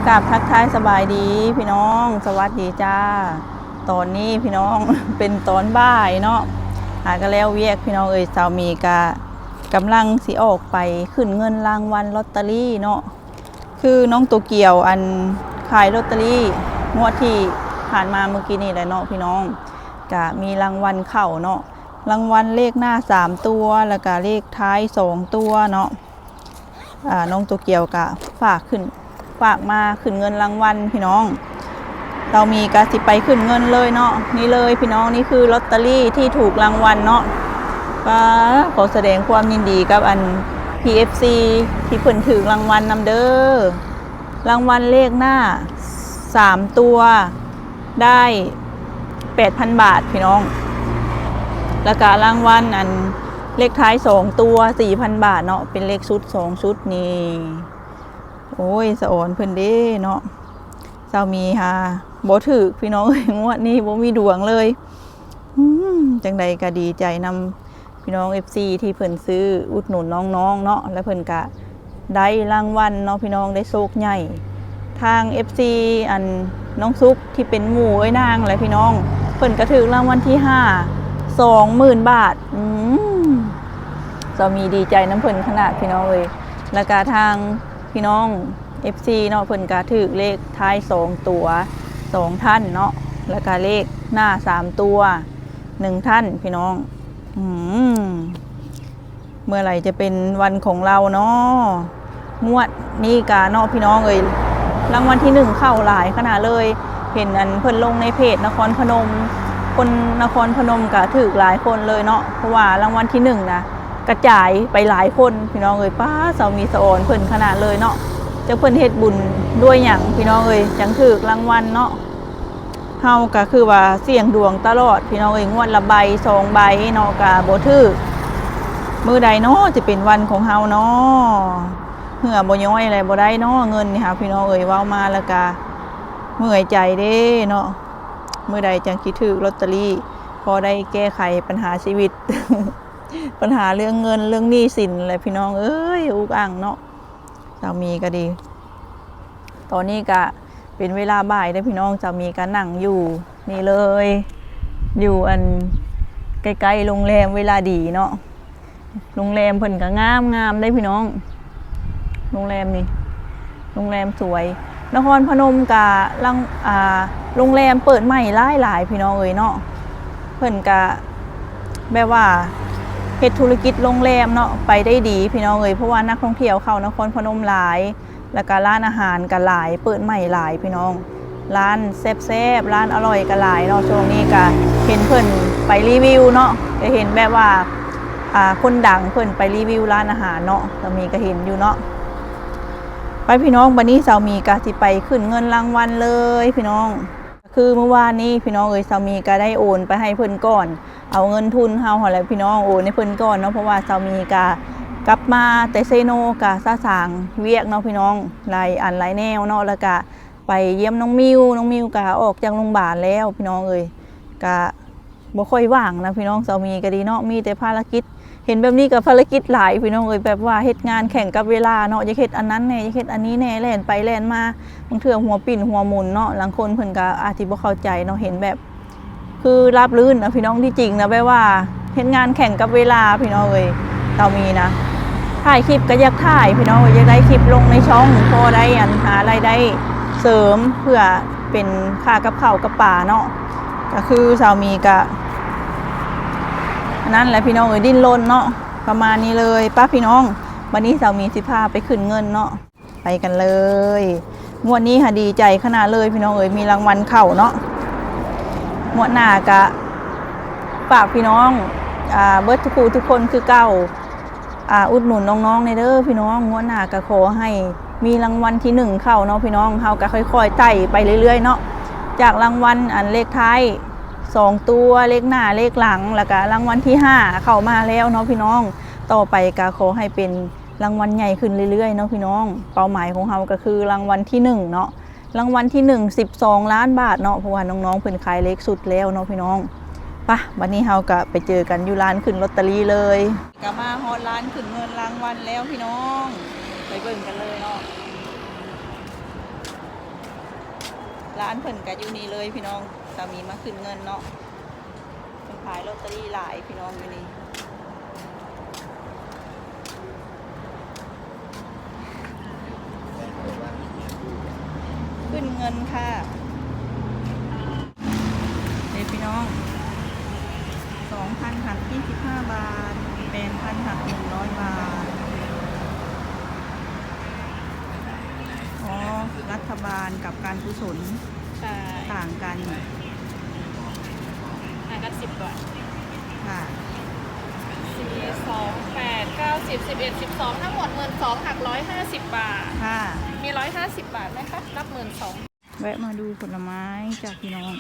กับทักทายสบายดีพี่น้องสวัสดีจ้าตอนนี้พี่น้อง เป็นตอนบ่ายเนาะหาก็แล้วเวียกพี่น้องสามีกำลังสิออกไปขึ้นเงินรางวัลลอตเตอรี่เนาะคือน้องตัวเกี่ยวอันขายลอตเตอรี่งวดที่ผ่านมาเมื่อกี้นี่แหละเนาะพี่น้องก็มีรางวัลเข้าเนาะรางวัลเลขหน้า3ตัวแล้วก็เลขท้าย2ตัวเนาะน้องตัวเกี่ยวก็ฝากมาขึ้นเงินรางวัลพี่น้องเรามีกาสิไปขึ้นเงินเลยเนาะนี่เลยพี่น้องนี่คือลอตเตอรี่ที่ถูกรางวัลเนาะก็ขอแสดงความยินดีกับอัน PFC ที่เพิ่นถือรางวัลนำเด้อรางวัลเลขหน้า3ตัวได้ 8,000 บาทพี่น้องแล้วก็รางวัลอันเลขท้าย2ตัว 4,000 บาทเนาะเป็นเลขชุด2ชุดนี่โอ้ยสะอ่อนเพิ่นเด้เนาะเจ้ามีค่ะบ่ถือพี่น้องงวดนี้บ่มีดวงเลยจังใดก็ดีใจนำพี่น้อง FC ที่เพิ่นซื้ออุดหนุนน้องๆเนาะและเพิ่นก็ได้รางวัลเนาะพี่น้องได้โชคใหญ่ทาง FC อันน้องซุกที่เป็นหมู่ไอ้นางแหละพี่น้องเพิ่นก็ถือรางวัลที่5 20,000 บาทเจ้ามีดีใจน้ำเพิ่นขนาดพี่น้องแล้วก็ทางพี่น้อง FC เนาะเพิ่นก็ถือเลขท้าย2ตัว2ท่านเนาะแล้วก็เลขหน้า3ตัว1ท่านพี่น้องเมื่อไหร่จะเป็นวันของเราเนาะงวดนี้กะเนาะพี่น้องรางวัลที่1เข้าหลายขนาดเลยเห็นอันเพิ่นลงในเพจนครพนมคนนครพนมก็ถือหลายคนเลยเนาะเพราะว่ารางวัลที่1นะกระจายไปหลายคนพี่น้องป้าเสามีสะอ่อนเพิ่นขนาดเลยเนาะจะเพิ่นเฮ็ดบุญด้วยหยังพี่น้องจังถือรางวัลเนาะเฮาก็คือว่าเสี่ยงดวงตลอดพี่น้องงวดละใบ2ใบเนาะก็บ่ถือมื้อใดเนาะจะเป็นวันของเฮาเนาะเหือบ่ย้อยอะไรบ่ได้เนาะเงินนี่ค่ะพี่น้องเว้ามาแล้วก็เมื่อยใจเด้เนาะมื้อใดจังสิถือลอตเตอรี่พอได้แก้ไขปัญหาชีวิต ปัญหาเรื่องเงินเรื่องหนี้สินอะไรพี่น้องอุกอั่งเนาะสามีก็ดีตอนนี้ก็เป็นเวลาบ่ายได้พี่น้องสามีก็นั่งอยู่นี่เลยอยู่อันใกล้ๆโรงแรมเวลาดีเนาะโรงแรมเพิ่นก็งามได้พี่น้องโรงแรมนี่โรงแรมสวยนครพนมกับโรงแรมเปิดใหม่หลายพี่น้องเนาะเพิ่นก็แบบว่าเฮ็ดธุรกิจโรงแรมเนาะไปได้ดีพี่น้องเพราะว่านักท่องเที่ยวเข้านครพนมหลายแล้วก็ร้านอาหารก็หลายเปิดใหม่หลายพี่น้องร้านแซ่บๆร้านอร่อยก็หลายเนาะช่วงนี้ก็เห็นเพิ่นไปรีวิวเนาะก็เห็นแบบว่าคนดังเพิ่นไปรีวิวร้านอาหารเนาะเรามีก็เห็นอยู่เนาะไปพี่น้องวันนี้เสามีก็สิไปขึ้นเงินรางวัลเลยพี่น้องคือเมื่อวานนี้พี่น้องเสามีก็ได้โอนไปให้เพิ่นก่อนเอาเงินทุนเฮาหั่นแหละพี่น้องโอนให้เพิ่นก่อนเนาะเพราะว่าเสามีก็กลับมาแต่เซโนกะซาสางเวียกเนาะพี่น้องหลายแนวเนาะแล้วก็ไปเยี่ยมน้องมิวกะออกจากโรงพยาบาลแล้วพี่น้องกะบ่ค่อยว่างนะพี่น้องเสามีก็ดีเนาะมีแต่ภารกิจเห็นแบบนี้กับภารกิจหลายพี่น้องแบบว่าเฮ็ดงานแข่งกับเวลาเนาะอย่าเฮ็ดอันนั้นแน่อย่าเฮ็ดอันนี้แน่แล่นไปแล่นมาบางเทื่อหัวปิ่นหัวหมุนเนาะบางคนเพิ่นก็อาจสิบ่เข้าใจเนาะเห็นแบบคือราบรื่นนะพี่น้องที่จริงนะแบบว่าเฮ็ดงานแข่งกับเวลาพี่น้องเสามีนะถ่ายคลิปก็อยากถ่ายพี่น้องอยากได้คลิปลงในช่องพอได้หารายได้เสริมเพื่อเป็นค่ากับข้าวกับป่าเนาะก็คือสามีก็นั่นแหละพี่น้องดิ้นรนเนาะประมาณนี้เลยป้าพี่น้องวันนี้สามีสิพาไปขึ้นเงินเนาะไปกันเลยงวดนี้ค่ะดีใจขนาดเลยพี่น้องมีรางวัลเข้าเนาะงวดหน้ากะฝากพี่น้องเบิร์ดทุกคนคือเก่าอุดหนุนน้องๆในเด้อพี่น้องงวดหน้าก็ขอให้มีรางวัลที่1เข้าเนาะพี่น้องเฮาก็ค่อยๆไต่ไปเรื่อยๆเนาะจากรางวัลอันเลขท้าย2ตัวเลขหน้าเลขหลังแล้วก็รางวัลที่5เข้ามาแล้วเนาะพี่น้องต่อไปก็ขอให้เป็นรางวัลใหญ่ขึ้นเรื่อยๆเนาะพี่น้องเป้าหมายของเฮาก็คือรางวัลที่1เนาะรางวัลที่1 12 ล้านบาทเนาะเพราะว่าน้องๆเพิ่นขายเลขสุดแล้วเนาะพี่น้องปะวันนี้เฮาก็ไปเจอกันอยู่ร้านขึ้นลอตเตอรี่เลยก็มาฮอดร้านขึ้นเงินรางวัลแล้วพี่น้องไปเบิ่งกันเลยเนาะ ร้านเพิ่นก็อยู่นี่เลยพี่น้องสามีมาขึ้นเงินเนาะเพิ่นขายลอตเตอรี่หลายพี่น้องอยู่นี่ขึ้นเงินค่ะเด็กพี่น้อง 2,000 หัก25 บาท 8,000 หัก100 บาทอ๋อรัฐบาลกับการกุศลต่างกัน10 บาทค่ะ4 2 8 9 10 11 12ทั้งหมด12,000หัก150 บาทค่ะมี150 บาทไหมคะรับ12,000แวะมาดูผลไม้จากพี่น้อง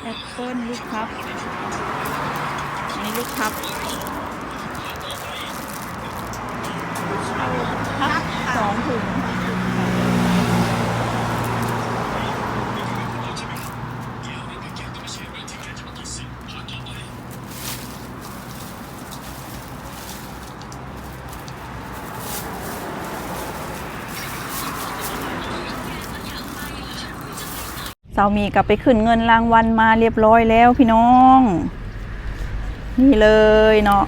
แอปเปิ้ลลูกพับอันนี้ลูกพับพับ2 ถุงสามีกลับไปขึ้นเงินรางวัลมาเรียบร้อยแล้วพี่น้องนี่เลยเนาะ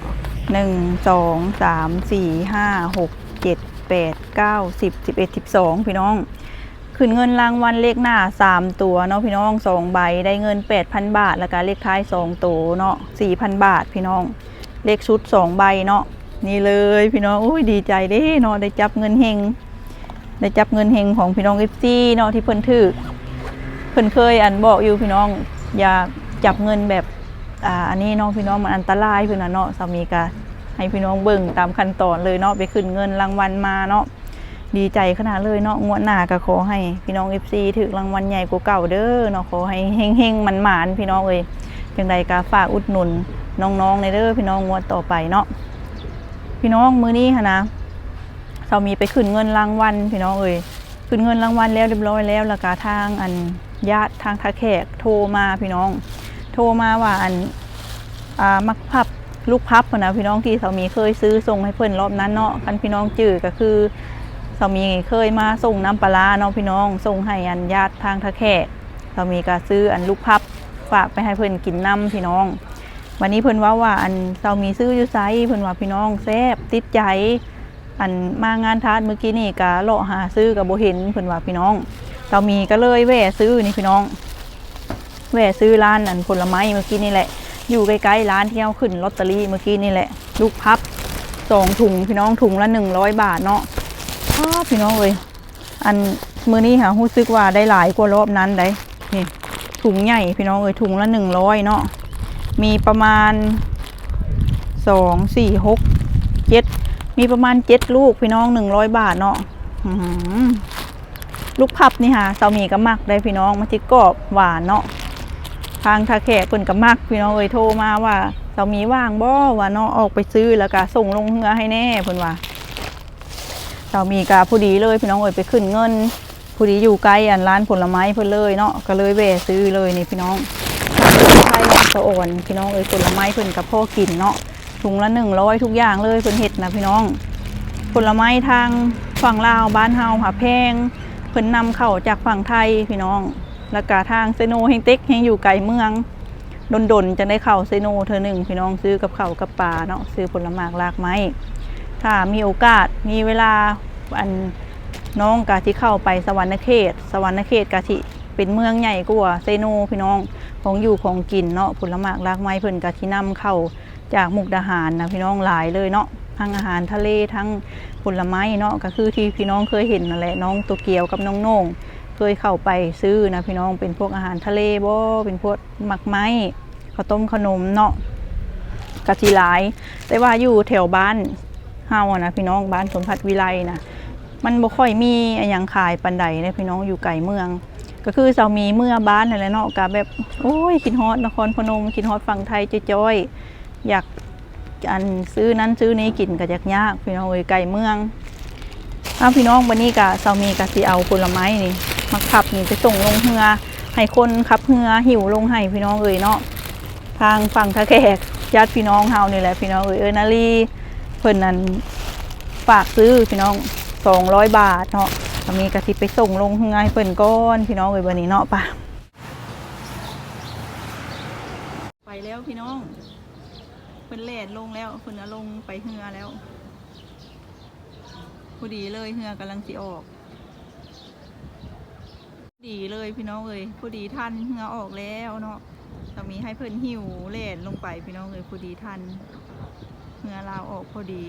1 2 3 4 5 6 7 8 9 10 11 12พี่น้องขึ้นเงินรางวัลเลขหน้า3 ตัวเนาะพี่น้อง2 ใบได้เงิน 8,000 บาทแล้วก็เลขท้าย2 ตัวเนาะ 4,000 บาทพี่น้องเลขชุด2 ใบเนาะนี่เลยพี่น้องอุ้ยดีใจเด้เนาะได้จับเงินเฮงได้จับเงินเฮงของพี่น้อง FC เนาะที่เพิ่นถือเพิ่นเคยบอกอยู่พี่น้องอย่าจับเงินแบบอันนี้น้องพี่น้องมันอันตรายเพิ่นน่ะเนาะสามีก็ให้พี่น้องเบิ่งตามขั้นตอนเลยเนาะไปขึ้นเงินรางวัลมาเนาะดีใจขนาดเลยเนาะงวดหน้าก็ขอให้พี่น้อง FC ถูกรางวัลใหญ่กว่าเก่าเด้อเนาะขอให้เฮงๆมันหมานพี่น้องเอ้ยจังใดก็ฝากอุดหนุนน้องๆในเด้อพี่น้องงวดต่อไปเนาะพี่น้องมื้อนี้ค่ะนะสามีไปขึ้นเงินรางวัลพี่น้องเอ้ยขึ้นเงินรางวัลแล้วเรียบร้อยแล้วแล้วก็ทางญาติทางท่าแขกโทรมาพี่น้องโทรมาว่ามักพับลูกพับนะพี่น้องที่สามีเคยซื้อส่งให้เพื่อนรอบนั้นเนาะคันพี่น้องจื่อก็คือสามีเคยมาส่งน้ำปลาเนาะพี่น้องส่งให้ญาติทางท่าแขกสามีก็ซื้อลูกพับฝากไปให้เพื่อนกินน้ำพี่น้องวันนี้เพื่อนว่าสามีซื้ออยู่ไซเพื่อนว่าพี่น้องแซ่บติดใจมางานทาสเมื่อกี้นี่ก็เลาะหาซื้อกับโบเห็นเพื่อนว่าพี่น้องสามีก็เลยแวะซื้อนี่พี่น้องแวะซื้อร้านผลไม้เมื่อกี้นี่แหละอยู่ใกล้ๆร้านที่เอาขึ้นลอตเตอรี่เมื่อกี้นี่แหละลูกพับ2 ถุงพี่น้องถุงละ100 บาทเนาะพี่น้องเลยมื้อนี้ค่ะรู้สึกว่าได้หลายกว่ารอบนั้นได้นี่ถุงใหญ่พี่น้องเลยถุงละ100เนาะมีประมาณ2 4 6 7มีประมาณ7 ลูกพี่น้อง100 บาทเนาะลูกพับนี่ค่ะสามีก็มักได้พี่น้องมันจิกรอบหวานเนาะทางท่าแขกเพิ่นก็มักพี่น้องโทรมาว่าสามีว่างบ่ว่าเนาะออกไปซื้อแล้วก็ส่งลงเรือให้แน่เพิ่นว่าสามีก็ผู้ดีเลยพี่น้องไปขึ้นเงินผู้ดีอยู่ใกล้ร้านผลไม้เพิ่นเลยเนาะก็เลยแวะซื้อเลยนี่พี่น้องไทยสะอ่อนพี่น้องผลไม้เพิ่นกับพ่อกินเนาะถุงละ100ทุกอย่างเลยเพิ่นเฮ็ดนะพี่น้องผลไม้ทางฝั่งลาวบ้านเฮาหาแพงเพิ่นนำเข้าจากฝั่งไทยพี่น้องแล้วก็ทางเซโนเฮงเต็กเฮงอยู่ไกลเมืองดนจะได้เข้าเซโนเธอหนึ่งพี่น้องซื้อกับข้าวกับปลาเนาะซื้อผลไม้รากไม้ถ้ามีโอกาสมีเวลาน้องกะที่เข้าไปสวรรณเขตกะที่เป็นเมืองใหญ่กว่าเซโนพี่น้องของอยู่ของกินเนาะผลไม้รากไม้เพิ่นกะที่นำเข้าจากมุกดาหารนะพี่น้องหลายเลยเนาะทั้งอาหารทะเลทั้งผลไม้เนาะก็คือที่พี่น้องเคยเห็นนั่นแหละน้องตัวเกียวกับน้องโน่งเคยเข้าไปซื้อนะพี่น้องเป็นพวกอาหารทะเลบ่เป็นพวกหมักไม้ข้าวต้มขนมเนาะกะทิหลายแต่ว่าอยู่แถวบ้านเฮานะพี่น้องบ้านสมพัฒน์วิไลนะมันบ่ค่อยมีอย่างขายปันใดนะพี่น้องอยู่ไกลเมืองก็คือสามีเมื่อบ้านนั่นแหละเนาะกะแบบโอ้ยคิดฮอดนครพนมคิดฮอดฝั่งไทยจ้อยๆอยากซื้อนั้นซื้อนี้กินก็ยากพี่น้องไกลเมืองพี่น้องวันนี้กะสามีกะสิเอาผลไม้นี่มาขับนี่ไปส่งลงเรือให้คนขับเรือหิวลงให้พี่น้องเนาะทางฝั่งท่าแขกญาติพี่น้องเฮานี่แหละพี่น้องนาลีเพิ่นนั้นฝากซื้อพี่น้อง200 บาทเนาะ ก็มีกะทิไปส่งลงเฮือให้เพิ่นก้อนพี่น้องเอ้ยวันนี้เนาะปะไปแล้วพี่น้องเพิ่นแล่นลงแล้วเพิ่นเอาลงไปเฮือแล้วพอดีเลยเฮือกำลังสิออกดีเลยพี่น้องเอ้ยพอดีทันเฮือออกแล้วเนาะก็มีให้เพิ่นหิวแล่นลงไปพี่น้องเอ้ยพอดีทันเฮือลาวออกพอดี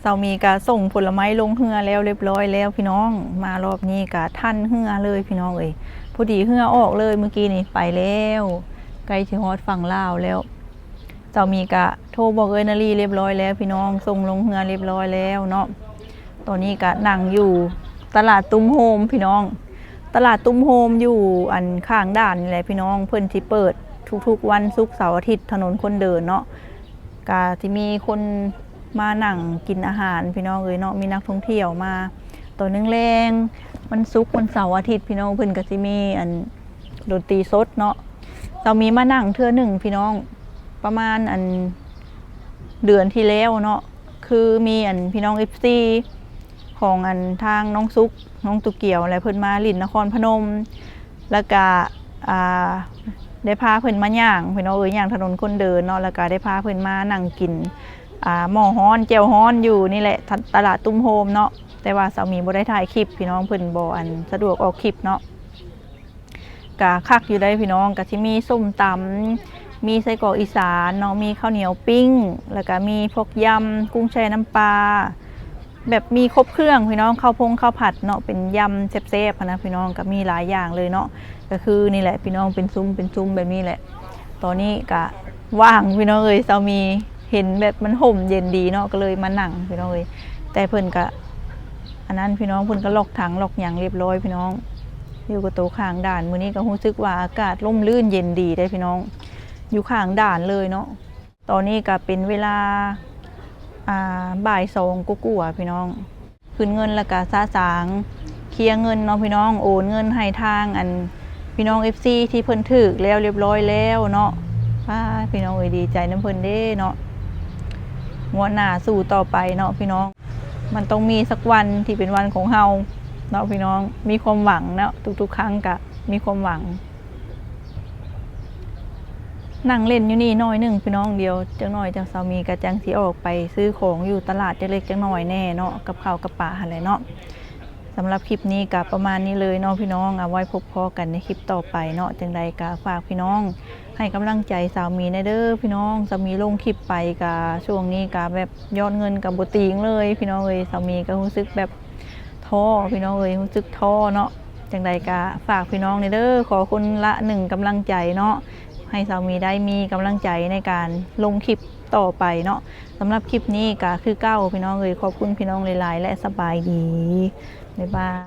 เสามีกะส่งผลไม้ลงเฮือแล้วเรียบร้อยแล้วพี่น้องมารอบนี้กะทันเฮือเลยพี่น้องเอ้ยพอดีเฮือออกเลยเมื่อกี้นี่ไปแล้วใกล้สิฮอดฝั่งลาวแล้วเสามีกะโทรบอกนาลีเรียบร้อยแล้วพี่น้องส่งลงเฮือเรียบร้อยแล้วเนาะตอนนี้กะนั่งอยู่ตลาดตุ้มโฮมพี่น้องตลาดตุ้มโฮมอยู่อันข้างด่านนี่แหละพี่น้องเพิ่นที่เปิดทุกๆวันศุกร์เสาร์อาทิตย์ถนนคนเดินเนาะกะที่มีคนมานั่งกินอาหารพี่น้องเอ้ยเนาะมีนักท่องเที่ยวมาตัวนึงแรงมันศุกร์วันเสาร์อาทิตย์พี่น้องเพิ่นก็สิมีอันดนตรีสดเนาะเรามีมานั่งเทื่อหนึ่งพี่น้องประมาณอันเดือนที่แล้วเนาะคือมีอันพี่น้อง FC ของอันทางน้องซุกน้องตุเกียวอะไรเพิ่นมาลิ่นนครพนมแล้วก็ได้พาเพิ่นมาย่างพี่น้องเอ้ยย่างถนนคนเดินเนาะแล้วก็ได้พาเพิ่นมานั่งกินหม้อฮ้อนแจ่วฮ้อนอยู่นี่แหละตลาดตุ้มโฮมเนาะแต่ว่าสามีบ่ได้ถ่ายคลิปพี่น้องเพิ่นบ่อันสะดวกออกคลิปเนาะกะคักอยู่ได้พี่น้องกะที่มีส้มตำมีไส้กรอกอีสานเนาะมีข้าวเหนียวปิ้งแล้วก็มีพวกยำกุ้งแช่น้ำปลาแบบมีครบเครื่องพี่น้องข้าวข้าวผัดเนาะเป็นยำแซ่บๆนะพี่น้องก็มีหลายอย่างเลยเนาะก็คือนี่แหละพี่น้องเป็นซุ้มแบบนี้แหละตอนนี้กะว่างพี่น้องเอ้ยสามีเห็นแบบมันห่มเย็นดีเนาะก็เลยมานั่งพี่น้องเลยแต่เพิ่นก็อันนั้นพี่น้องเพิ่นก็ล็อกถังล็อกอย่างเรียบร้อยพี่น้องอยู่กับโต๊ะข้างด่านมื้อนี้ก็รู้สึกว่าอากาศร่มรื่นเย็นดีได้พี่น้องอยู่ข้างด่านเลยเนาะตอนนี้ก็เป็นเวลาบ่าย2กว่าพี่น้องคืนเงินแล้วก็ซาสางเคลียร์เงินเนาะพี่น้องโอนเงินให้ทางอันพี่น้อง FC ที่เพิ่นถึกแล้วเรียบร้อยแล้วเนาะพี่น้องเอ้ยดีใจน้ำเพิ่นเด้เนาะงวดหน้าสู่ต่อไปเนาะพี่น้องมันต้องมีสักวันที่เป็นวันของเฮาเนาะพี่น้องมีความหวังเนาะทุกๆครั้งกะมีความหวังนั่งเล่นอยู่นี่น้อยหนึ่งพี่น้องเดียวจังหน่อยจังสามีกับจังสีออกไปซื้อของอยู่ตลาดเล็กจังหน่อยแน่เนาะกับข้าวกับปลาอะไรเนาะสำหรับคลิปนี้กับประมาณนี้เลยเนาะพี่น้องเอาไว้พบพอกันในคลิปต่อไปเนาะจังใดกะฝากพี่น้องให้กำลังใจสามีในเด้อพี่น้องสามีลงคลิปไปกะช่วงนี้กะแบบยอดเงินกับบุตีงเลยพี่น้องเลยสามีก็รู้สึกแบบท้อพี่น้องเลยรู้สึกท้อเนาะจังใดกะฝากพี่น้องในเด้อขอคนละ1กำลังใจเนาะให้สามีได้มีกำลังใจในการลงคลิปต่อไปเนาะสำหรับคลิปนี้ก็คือเก้าพี่น้องเลยขอบคุณพี่น้องหลายๆและสบายดีบ๊ายบาย